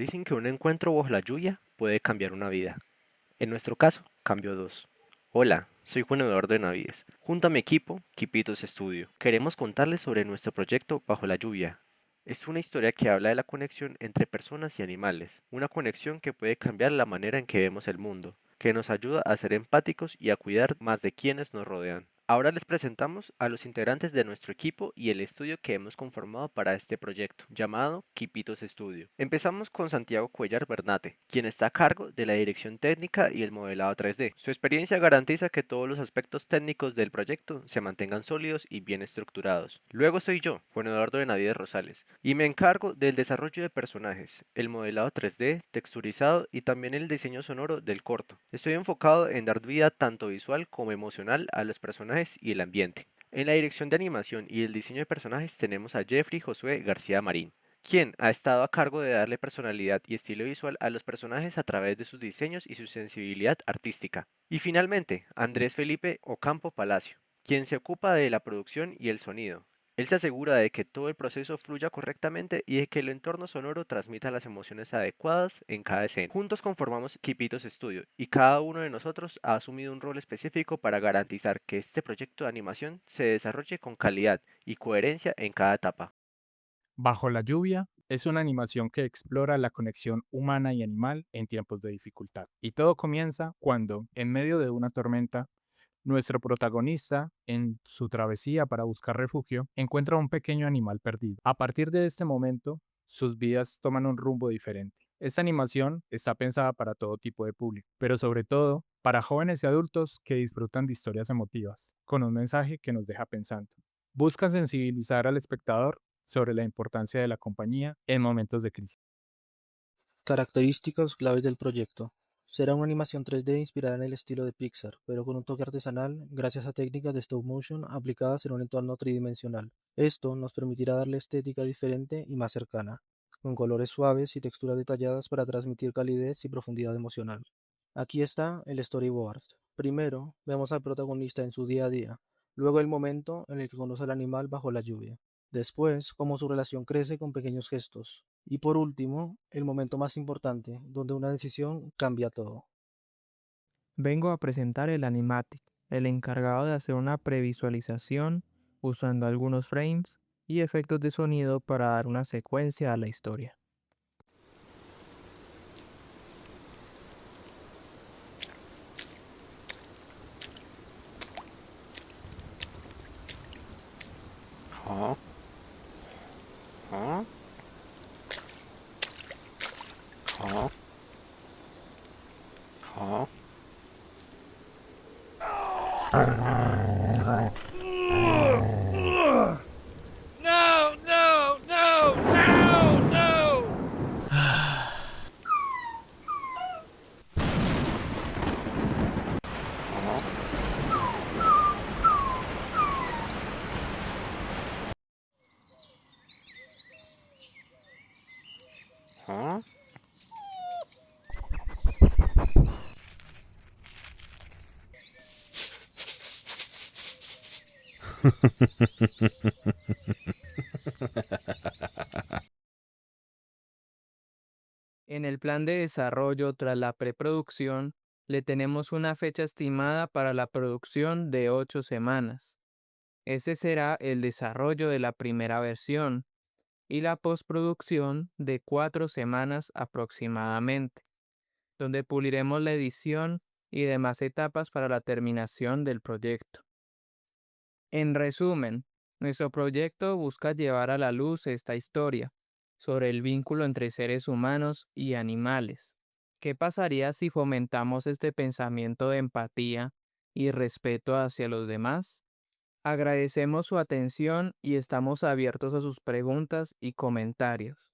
Dicen que un encuentro bajo la lluvia puede cambiar una vida. En nuestro caso, cambió dos. Hola, soy Juan Eduardo Benavides. Junto a mi equipo, Quipitos Studio, queremos contarles sobre nuestro proyecto Bajo la Lluvia. Es una historia que habla de la conexión entre personas y animales, una conexión que puede cambiar la manera en que vemos el mundo, que nos ayuda a ser empáticos y a cuidar más de quienes nos rodean. Ahora les presentamos a los integrantes de nuestro equipo y el estudio que hemos conformado para este proyecto, llamado Quipitos Studio. Empezamos con Santiago Cuellar Bernate, quien está a cargo de la dirección técnica y el modelado 3D. Su experiencia garantiza que todos los aspectos técnicos del proyecto se mantengan sólidos y bien estructurados. Luego soy yo, Juan Eduardo Benavides Rosales, y me encargo del desarrollo de personajes, el modelado 3D, texturizado y también el diseño sonoro del corto. Estoy enfocado en dar vida tanto visual como emocional a los personajes y el ambiente. En la dirección de animación y el diseño de personajes tenemos a Jeffrey Josué García Marín, quien ha estado a cargo de darle personalidad y estilo visual a los personajes a través de sus diseños y su sensibilidad artística. Y finalmente, Andrés Felipe Ocampo Palacio, quien se ocupa de la producción y el sonido. Él se asegura de que todo el proceso fluya correctamente y de que el entorno sonoro transmita las emociones adecuadas en cada escena. Juntos conformamos Quipitos Studio y cada uno de nosotros ha asumido un rol específico para garantizar que este proyecto de animación se desarrolle con calidad y coherencia en cada etapa. Bajo la lluvia es una animación que explora la conexión humana y animal en tiempos de dificultad. Y todo comienza cuando, en medio de una tormenta, nuestro protagonista, en su travesía para buscar refugio, encuentra un pequeño animal perdido. A partir de este momento, sus vidas toman un rumbo diferente. Esta animación está pensada para todo tipo de público, pero sobre todo para jóvenes y adultos que disfrutan de historias emotivas, con un mensaje que nos deja pensando. Buscan sensibilizar al espectador sobre la importancia de la compañía en momentos de crisis. Características claves del proyecto. Será una animación 3D inspirada en el estilo de Pixar, pero con un toque artesanal gracias a técnicas de stop motion aplicadas en un entorno tridimensional. Esto nos permitirá darle estética diferente y más cercana, con colores suaves y texturas detalladas para transmitir calidez y profundidad emocional. Aquí está el storyboard. Primero, vemos al protagonista en su día a día, luego el momento en el que conoce al animal bajo la lluvia. Después, cómo su relación crece con pequeños gestos. Y por último, el momento más importante, donde una decisión cambia todo. Vengo a presentar el Animatic, el encargado de hacer una previsualización usando algunos frames y efectos de sonido para dar una secuencia a la historia. ¿Ah? ¿Ah? ¿Ah? ¿Ah? No, no, no, no, no! ¿Ah? En el plan de desarrollo tras la preproducción, le tenemos una fecha estimada para la producción de 8 semanas. Ese será el desarrollo de la primera versión y la postproducción de 4 semanas aproximadamente, donde puliremos la edición y demás etapas para la terminación del proyecto. En resumen, nuestro proyecto busca llevar a la luz esta historia sobre el vínculo entre seres humanos y animales. ¿Qué pasaría si fomentamos este pensamiento de empatía y respeto hacia los demás? Agradecemos su atención y estamos abiertos a sus preguntas y comentarios.